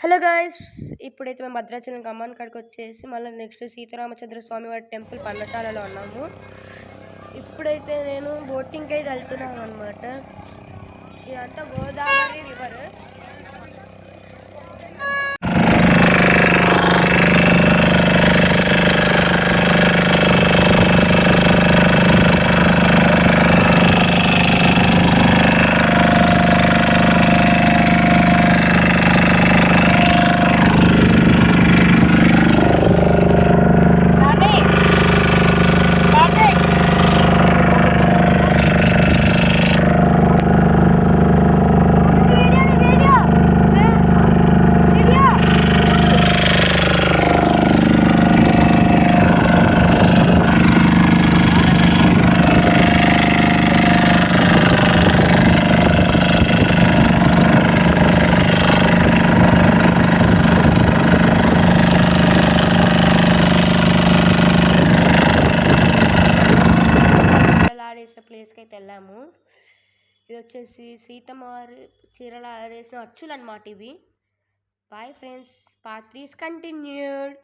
Hello guys! ఇప్పుడైతే మేము భద్రాచలం కమాన్ కాడికి వచ్చేసి మళ్ళీ నెక్స్ట్ సీతారామచంద్ర స్వామి వారి టెంపుల్ పర్ణశాలలో ఉన్నాము. ఇప్పుడైతే నేను బోటింగ్కి అయితే వెళ్తున్నాను అనమాట. ఇదంతా గోదావరి రివర్. ఆడేసిన ప్లేస్కి అయితే వెళ్ళాము. ఇది వచ్చేసి సీతమ్మ వారి చీరలు ఆడేసిన అచ్చులు అనమాట ఇవి. Bye friends, part 3 continued.